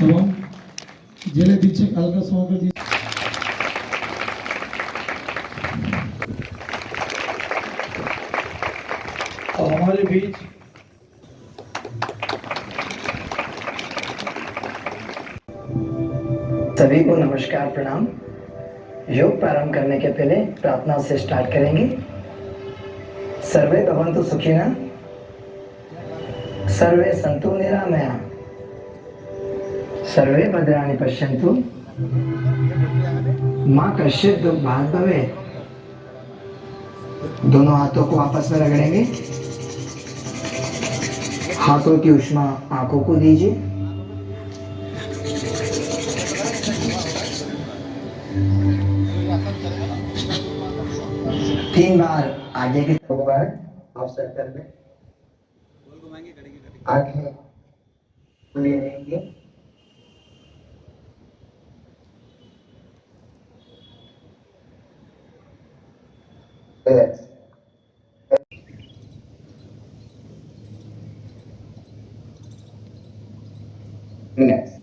এবং জেলে দিচ্ছে কালকা সমাকে দিচ্ছে। हमारे बीच सभी को नमस्कार प्रणाम। योग प्रारंभ करने के पहले प्रार्थना से स्टार्ट करेंगे। सर्वे भवन्तु सुखिनः, सर्वे सन्तु निरामया, सर्वे भद्राणि पश्यन्तु, मां कश्चित् दुःख भाग् भवेत्। दोनों हाथों को आपस में रगड़ेंगे। हाथों की उष्मा आंखों को दीजिए। तीन बार आगे की तरफ आप सर्कल में आंखें खुली रहेंगी। Next.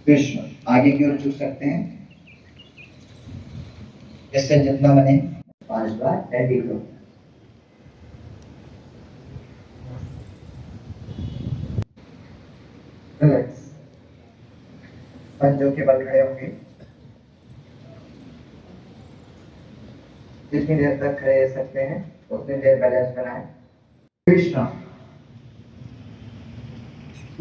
कृष्ण आगे की ओर झुक सकते हैं, जिससे जितना बने 5 बार रेडी करो। रिलैक्स। पंजों के बल खड़े होंगे। जितनी देर तक खड़े रह सकते हैं उतनी देर बैलेंस बनाएं। कृष्ण।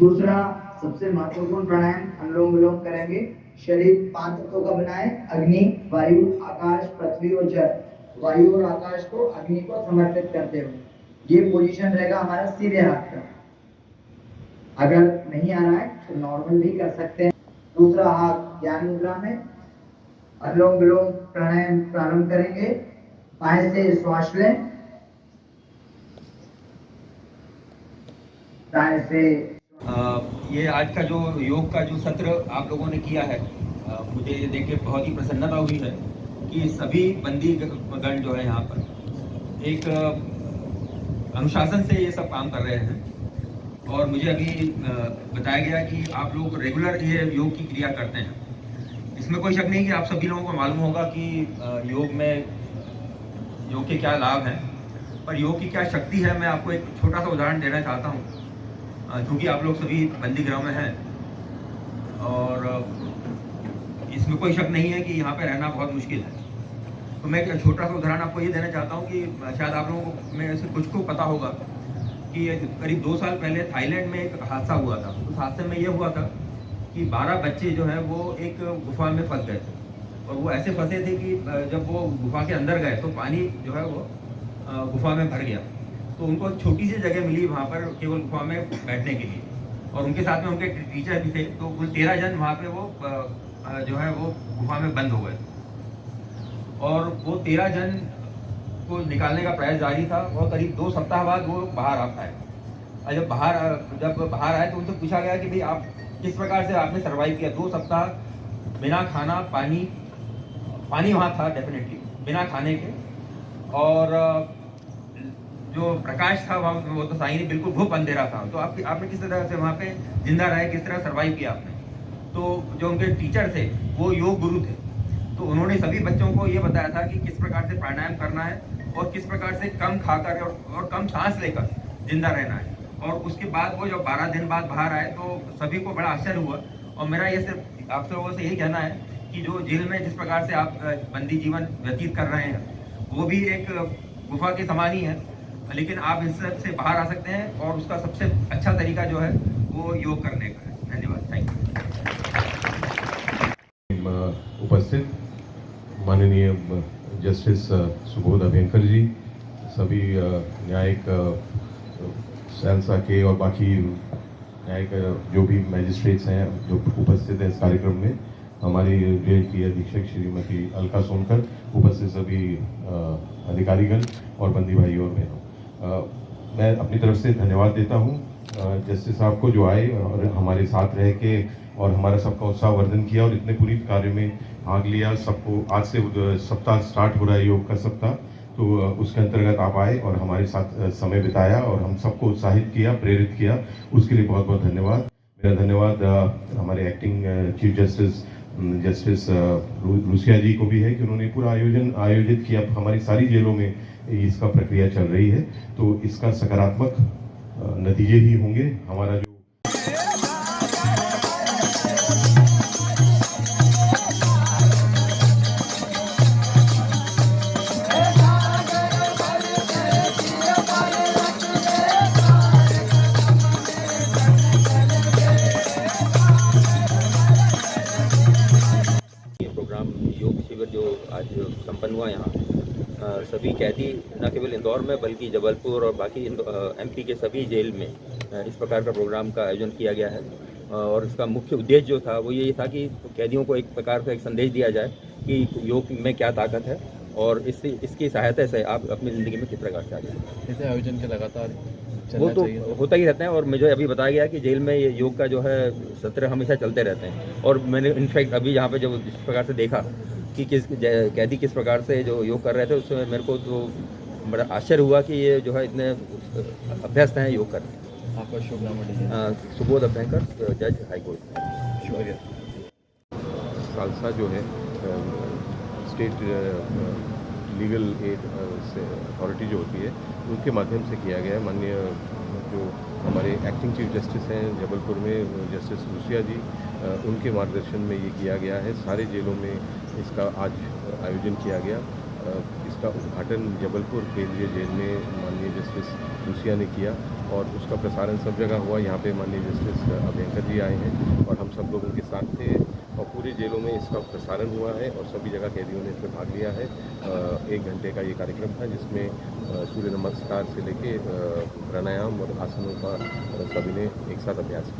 दूसरा सबसे महत्वपूर्ण प्राणायाम अनुलोम विलोम करेंगे। शरीर 5 तत्वों का बनाए, अग्नि, वायु, आकाश, पृथ्वी और जल। वायु और आकाश को अग्नि को समर्पित करते हुए ये पोजीशन रहेगा हमारा सीधे हाथ का। अगर नहीं आ रहा है तो नॉर्मल भी कर सकते हैं। दूसरा हाथ ज्ञान मुद्रा में अनुलोम विलोम प्राणायाम प्रारंभ करेंगे। बाएं से श्वास लें, दाएं से। ये आज का जो योग का जो सत्र आप लोगों ने किया है, मुझे ये देख के बहुत ही प्रसन्नता हुई है कि सभी बंदी गण जो है यहाँ पर एक अनुशासन से ये सब काम कर रहे हैं। और मुझे अभी बताया गया कि आप लोग रेगुलर ये योग की क्रिया करते हैं। इसमें कोई शक नहीं कि आप सभी लोगों को मालूम होगा कि योग के क्या लाभ हैं, पर योग की क्या शक्ति है। मैं आपको एक छोटा सा उदाहरण देना चाहता हूँ। क्योंकि आप लोग सभी बंदी गृह में हैं और इसमें कोई शक नहीं है कि यहाँ पे रहना बहुत मुश्किल है। तो मैं एक छोटा सा उदाहरण आपको ये देना चाहता हूँ कि शायद आप लोगों को में से कुछ को पता होगा कि करीब 2 साल पहले थाईलैंड में एक हादसा हुआ था। उस हादसे में ये हुआ था कि 12 बच्चे जो हैं वो एक गुफा में फंस गए थे। और वो ऐसे फंसे थे कि जब वो गुफा के अंदर गए तो पानी जो है वो गुफा में भर गया। तो उनको छोटी सी जगह मिली वहाँ पर केवल गुफा में बैठने के लिए, और उनके साथ में उनके टीचर भी थे। तो कुल 13 जन वहाँ पे वो जो है वो गुफा में बंद हो गए। और वो 13 जन को निकालने का प्रयास जारी था और करीब 2 सप्ताह बाद वो बाहर आ पाए। और जब बाहर आए तो उनसे पूछा गया कि भाई आप किस प्रकार से आपने सर्वाइव किया 2 सप्ताह बिना खाना पानी वहाँ था डेफिनेटली बिना खाने के, और जो प्रकाश था वहाँ वो तो साई बिल्कुल भूप अंधेरा था। तो आपने किस तरह से वहाँ पे जिंदा रहे, किस तरह सर्वाइव किया आपने। तो जो उनके टीचर थे वो योग गुरु थे। तो उन्होंने सभी बच्चों को ये बताया था कि किस प्रकार से प्राणायाम करना है और किस प्रकार से कम खाकर और कम सांस लेकर जिंदा रहना है। और उसके बाद वो जब 12 दिन बाद बाहर आए तो सभी को बड़ा आश्चर्य हुआ। और मेरा ये सिर्फ आप लोगों से यही कहना है कि जो जेल में जिस प्रकार से आप बंदी जीवन व्यतीत कर रहे हैं वो भी एक गुफा के समान ही है, लेकिन आप इस से बाहर आ सकते हैं। और उसका सबसे अच्छा तरीका जो है वो वो योग करने का है। धन्यवाद, थैंक यू। उपस्थित माननीय जस्टिस सुबोध अभ्यंकर जी, सभी न्यायिक सैलसा के और बाकी न्यायिक जो भी मैजिस्ट्रेट्स हैं जो उपस्थित हैं इस कार्यक्रम में, हमारी जेल की अधीक्षक श्रीमती अलका सोनकर, उपस्थित सभी अधिकारीगण और बंदी भाई और बहनों, मैं अपनी तरफ से धन्यवाद देता हूँ जस्टिस साहब को जो आए और हमारे साथ रह के और हमारा सबका उत्साहवर्धन किया और इतने पूरी कार्य में भाग लिया। सबको आज से सप्ताह स्टार्ट हो रहा है, योग का सप्ताह, तो उसके अंतर्गत आप आए और हमारे साथ समय बिताया और हम सबको उत्साहित किया, प्रेरित किया, उसके लिए बहुत बहुत धन्यवाद। मेरा धन्यवाद हमारे एक्टिंग चीफ जस्टिस रूसिया जी को भी है कि उन्होंने पूरा आयोजित किया। हमारी सारी जेलों में इसका प्रक्रिया चल रही है, तो इसका सकारात्मक नतीजे ही होंगे। हमारा जो प्रोग्राम योग शिविर जो आज संपन्न हुआ यहाँ, सभी कैदी न केवल इंदौर में बल्कि जबलपुर और बाकी एमपी के सभी जेल में इस प्रकार का प्रोग्राम का आयोजन किया गया है। और इसका मुख्य उद्देश्य जो था वो ये था कि कैदियों को एक प्रकार का एक संदेश दिया जाए कि योग में क्या ताकत है और इसकी सहायता से आप अपनी ज़िंदगी में किस प्रकार से आगे। ऐसे आयोजन के लगातार वो तो होता ही रहता है और मुझे अभी बताया गया कि जेल में ये योग का जो है सत्र हमेशा चलते रहते हैं। और मैंने इनफैक्ट अभी यहाँ पे जब जिस प्रकार से देखा कि कैदी किस प्रकार से जो योग कर रहे थे, उसमें मेरे को तो बड़ा आश्चर्य हुआ कि ये जो है इतने अभ्यस्त हैं योग करने। आपका शुभ नाम? सुबोध अभ्यंकर, जज हाई कोर्ट। शुक्रिया। सालसा जो है स्टेट लीगल एड अथॉरिटी जो होती है उनके माध्यम से किया गया है। माननीय जो हमारे एक्टिंग चीफ जस्टिस हैं जबलपुर में जस्टिस रूसिया जी, उनके मार्गदर्शन में ये किया गया है। सारे जेलों में इसका आज आयोजन किया गया। इसका उद्घाटन जबलपुर केंद्रीय जेल में माननीय जस्टिस रूसिया ने किया और उसका प्रसारण सब जगह हुआ। यहाँ पे माननीय जस्टिस अभ्यंकर जी आए हैं और हम सब लोग उनके साथ थे और पूरे जेलों में इसका प्रसारण हुआ है और सभी जगह कैदियों ने इसमें भाग लिया है। 1 घंटे का ये कार्यक्रम था जिसमें सूर्य नमस्कार से लेके प्राणायाम और आसनों का सभी ने एक साथ अभ्यास किया।